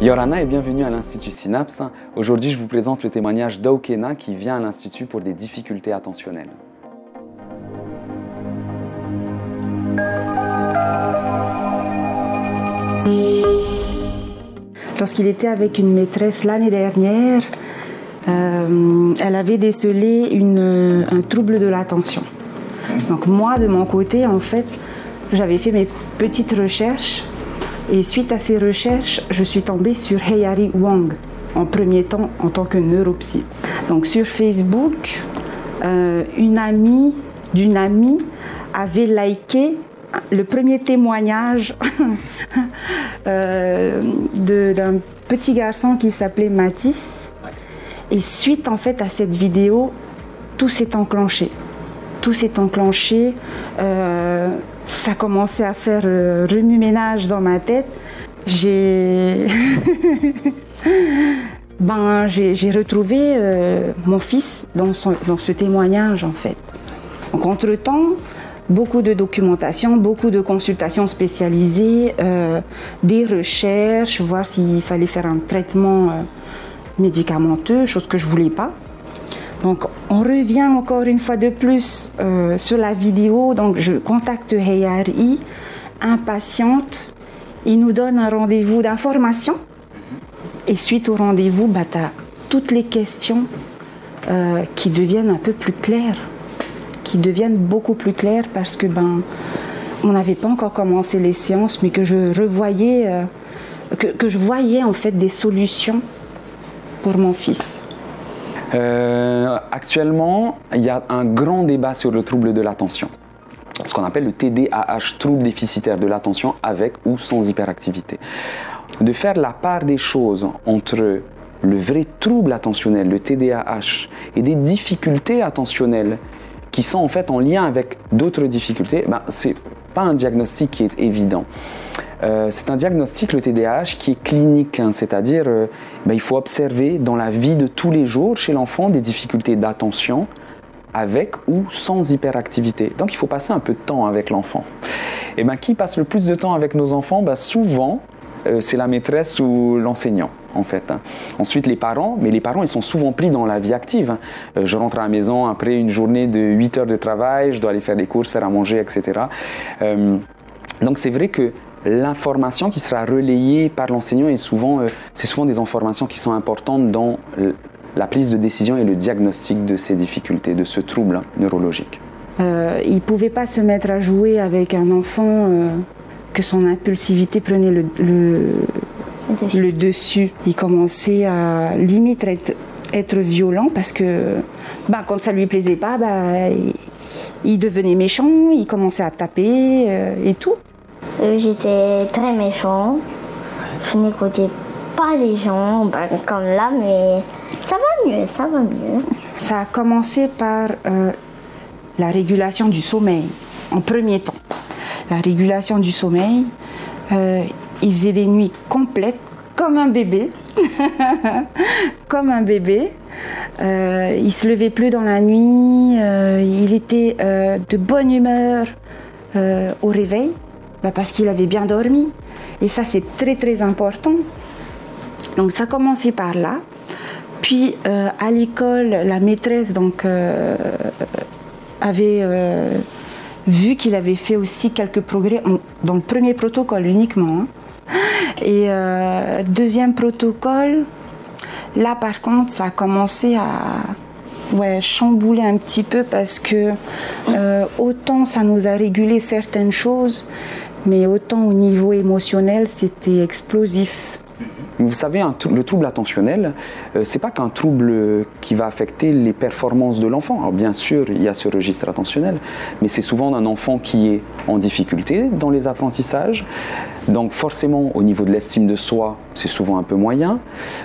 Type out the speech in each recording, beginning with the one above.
Yorana et bienvenue à l'Institut Synapse. Aujourd'hui, je vous présente le témoignage d'Aukena qui vient à l'Institut pour des difficultés attentionnelles. Lorsqu'il était avec une maîtresse l'année dernière, elle avait décelé un trouble de l'attention. Donc moi, de mon côté, en fait, j'avais fait mes petites recherches. Et suite à ces recherches, je suis tombée sur Heyari Wang, en premier temps en tant que neuropsy. Donc sur Facebook, une amie d'une amie avait liké le premier témoignage d'un petit garçon qui s'appelait Mathis. Et suite en fait à cette vidéo, tout s'est enclenché. Tout s'est enclenché. Ça commençait à faire remue-ménage dans ma tête. J'ai retrouvé mon fils dans ce témoignage en fait. Donc entre-temps, beaucoup de documentation, beaucoup de consultations spécialisées, des recherches, voir s'il fallait faire un traitement médicamenteux, chose que je ne voulais pas. Donc, on revient encore une fois de plus sur la vidéo. Donc, je contacte Heyari, impatiente. Il nous donne un rendez-vous d'information. Et suite au rendez-vous, tu as toutes les questions qui deviennent un peu plus claires, qui deviennent beaucoup plus claires parce que on n'avait pas encore commencé les séances, mais que je revoyais, que je voyais en fait des solutions pour mon fils. Actuellement, il y a un grand débat sur le trouble de l'attention, ce qu'on appelle le TDAH, trouble déficitaire de l'attention avec ou sans hyperactivité. De faire la part des choses entre le vrai trouble attentionnel, le TDAH, et des difficultés attentionnelles qui sont en fait en lien avec d'autres difficultés, c'est pas un diagnostic qui est évident. C'est un diagnostic, le TDAH, qui est clinique, hein, c'est-à-dire il faut observer dans la vie de tous les jours chez l'enfant des difficultés d'attention avec ou sans hyperactivité. Donc il faut passer un peu de temps avec l'enfant. Et qui passe le plus de temps avec nos enfants? Souvent, c'est la maîtresse ou l'enseignant. En fait. Ensuite, les parents, mais les parents, ils sont souvent pris dans la vie active. Hein. Je rentre à la maison après une journée de 8 heures de travail, je dois aller faire des courses, faire à manger, etc. Donc c'est vrai que l'information qui sera relayée par l'enseignant c'est souvent des informations qui sont importantes dans la prise de décision et le diagnostic de ces difficultés, de ce trouble neurologique. Il ne pouvait pas se mettre à jouer avec un enfant que son impulsivité prenait le dessus. Il commençait à limite être violent parce que quand ça ne lui plaisait pas, il devenait méchant, il commençait à taper et tout. J'étais très méchant, je n'écoutais pas les gens comme là, mais ça va mieux, ça va mieux. Ça a commencé par la régulation du sommeil, en premier temps. La régulation du sommeil, il faisait des nuits complètes, comme un bébé, comme un bébé. Il se levait plus dans la nuit, il était de bonne humeur au réveil, parce qu'il avait bien dormi. Et ça, c'est très très important. Donc ça a commencé par là. Puis à l'école, la maîtresse avait vu qu'il avait fait aussi quelques progrès dans le premier protocole uniquement. Hein. Et deuxième protocole, là par contre, ça a commencé à chambouler un petit peu parce que autant ça nous a régulé certaines choses, mais autant au niveau émotionnel, c'était explosif. Vous savez, le trouble attentionnel, c'est pas qu'un trouble qui va affecter les performances de l'enfant. Alors bien sûr, il y a ce registre attentionnel, mais c'est souvent un enfant qui est en difficulté dans les apprentissages. Donc forcément, au niveau de l'estime de soi, c'est souvent un peu moyen.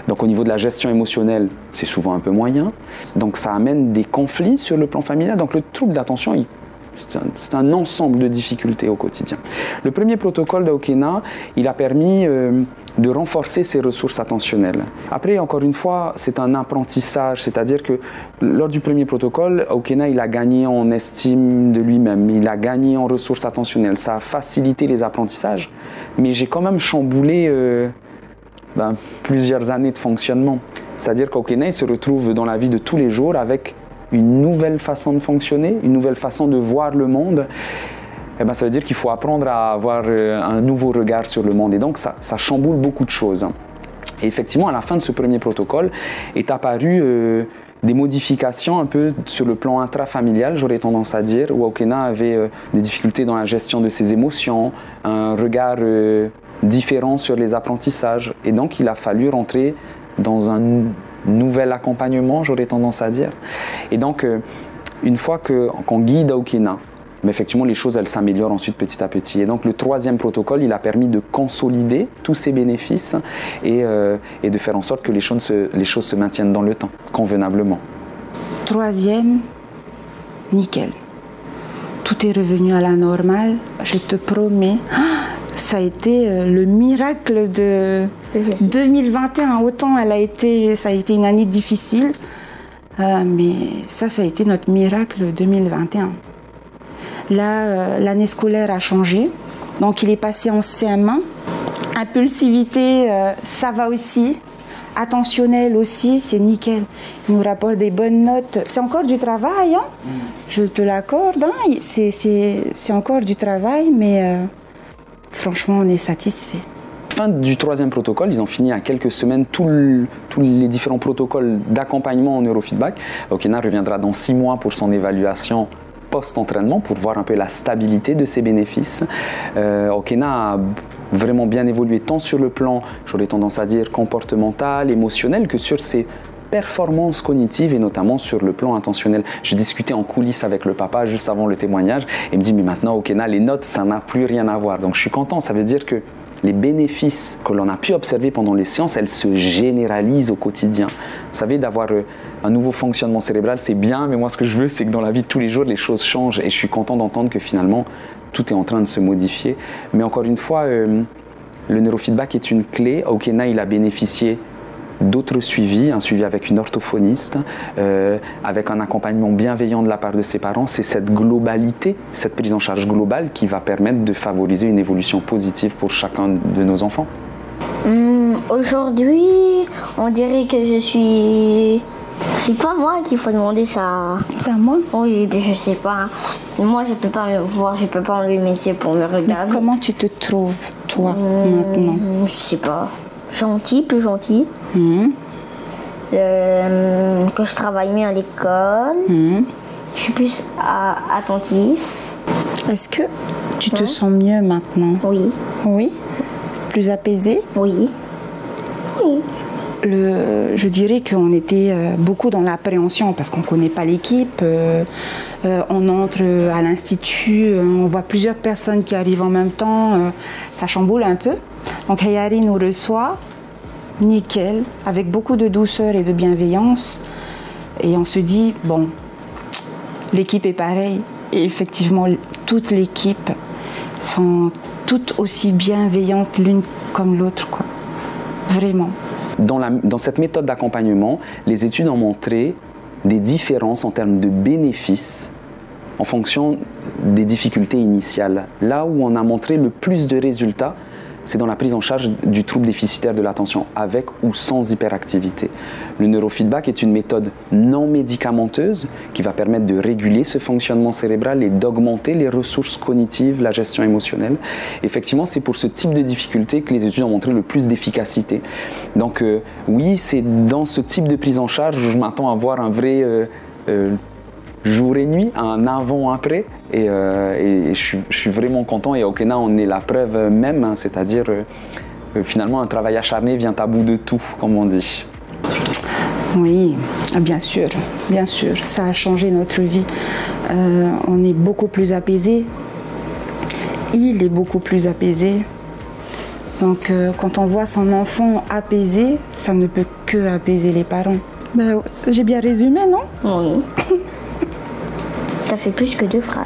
Donc au niveau de la gestion émotionnelle, c'est souvent un peu moyen. Donc ça amène des conflits sur le plan familial. Donc le trouble d'attention, c'est un ensemble de difficultés au quotidien. Le premier protocole d'Aukena, il a permis de renforcer ses ressources attentionnelles. Après, encore une fois, c'est un apprentissage, c'est-à-dire que lors du premier protocole, Aukena, il a gagné en estime de lui-même, il a gagné en ressources attentionnelles, ça a facilité les apprentissages, mais j'ai quand même chamboulé plusieurs années de fonctionnement. C'est-à-dire qu'Okena, il se retrouve dans la vie de tous les jours avec une nouvelle façon de fonctionner, une nouvelle façon de voir le monde. Ça veut dire qu'il faut apprendre à avoir un nouveau regard sur le monde. Et donc, ça chamboule beaucoup de choses. Et effectivement, à la fin de ce premier protocole, est apparu des modifications un peu sur le plan intrafamilial, j'aurais tendance à dire, où Okena avait des difficultés dans la gestion de ses émotions, un regard différent sur les apprentissages. Et donc, il a fallu rentrer dans un nouvel accompagnement, j'aurais tendance à dire. Et donc, une fois qu'on guide Okena, mais effectivement, les choses, elles s'améliorent ensuite petit à petit. Et donc, le troisième protocole, il a permis de consolider tous ces bénéfices et de faire en sorte que les choses se maintiennent dans le temps, convenablement. Troisième, nickel. Tout est revenu à la normale, je te promets. Ça a été le miracle de 2021. Autant ça a été une année difficile, mais ça a été notre miracle 2021. Là, l'année scolaire a changé, donc il est passé en CM1. Impulsivité, ça va aussi. Attentionnel aussi, c'est nickel. Il nous rapporte des bonnes notes. C'est encore du travail, hein? Je te l'accorde. Hein? C'est encore du travail, mais franchement, on est satisfait. Fin du troisième protocole, ils ont fini à quelques semaines tous les différents protocoles d'accompagnement en neurofeedback. Okena reviendra dans 6 mois pour son évaluation post-entraînement pour voir un peu la stabilité de ses bénéfices. Okena a vraiment bien évolué tant sur le plan, j'aurais tendance à dire, comportemental, émotionnel, que sur ses performances cognitives et notamment sur le plan intentionnel. Je discutais en coulisses avec le papa juste avant le témoignage et il me dit mais maintenant Okena, les notes, ça n'a plus rien à voir. Donc je suis content, ça veut dire que les bénéfices que l'on a pu observer pendant les séances, elles se généralisent au quotidien. Vous savez, d'avoir un nouveau fonctionnement cérébral, c'est bien, mais moi ce que je veux, c'est que dans la vie de tous les jours, les choses changent et je suis content d'entendre que finalement, tout est en train de se modifier. Mais encore une fois, le neurofeedback est une clé. Okena, il a bénéficié d'autres suivis, un suivi avec une orthophoniste, avec un accompagnement bienveillant de la part de ses parents. C'est cette globalité, cette prise en charge globale qui va permettre de favoriser une évolution positive pour chacun de nos enfants. Aujourd'hui, on dirait que je suis... C'est pas moi qu'il faut demander ça. C'est à moi? Oui, je sais pas. Moi, je peux pas me voir, je peux pas enlever mes yeux pour me regarder. Mais comment tu te trouves, toi, maintenant? Je sais pas. Gentil, plus gentil. Que je travaille mieux à l'école. Je suis plus attentif. Est-ce que tu te sens mieux maintenant? Oui. Oui? Plus apaisé? Oui. Oui. Je dirais qu'on était beaucoup dans l'appréhension parce qu'on ne connaît pas l'équipe. On entre à l'institut, on voit plusieurs personnes qui arrivent en même temps. Ça chamboule un peu. Donc Hayari nous reçoit, nickel, avec beaucoup de douceur et de bienveillance. Et on se dit, bon, l'équipe est pareille. Et effectivement, toute l'équipe sont toutes aussi bienveillantes l'une comme l'autre, quoi. Vraiment. Dans cette méthode d'accompagnement, les études ont montré des différences en termes de bénéfices en fonction des difficultés initiales. Là où on a montré le plus de résultats, c'est dans la prise en charge du trouble déficitaire de l'attention, avec ou sans hyperactivité. Le neurofeedback est une méthode non médicamenteuse qui va permettre de réguler ce fonctionnement cérébral et d'augmenter les ressources cognitives, la gestion émotionnelle. Effectivement, c'est pour ce type de difficulté que les études ont montré le plus d'efficacité. Donc oui, c'est dans ce type de prise en charge où je m'attends à voir un vrai jour et nuit, un avant-après. Et je suis vraiment content. Et Okena, on est la preuve même, hein, c'est-à-dire finalement un travail acharné vient à bout de tout, comme on dit. Oui, bien sûr, ça a changé notre vie. On est beaucoup plus apaisé. Il est beaucoup plus apaisé. Donc quand on voit son enfant apaisé, ça ne peut que apaiser les parents. Ben, j'ai bien résumé, non? Oui. Ça fait plus que 2 phrases.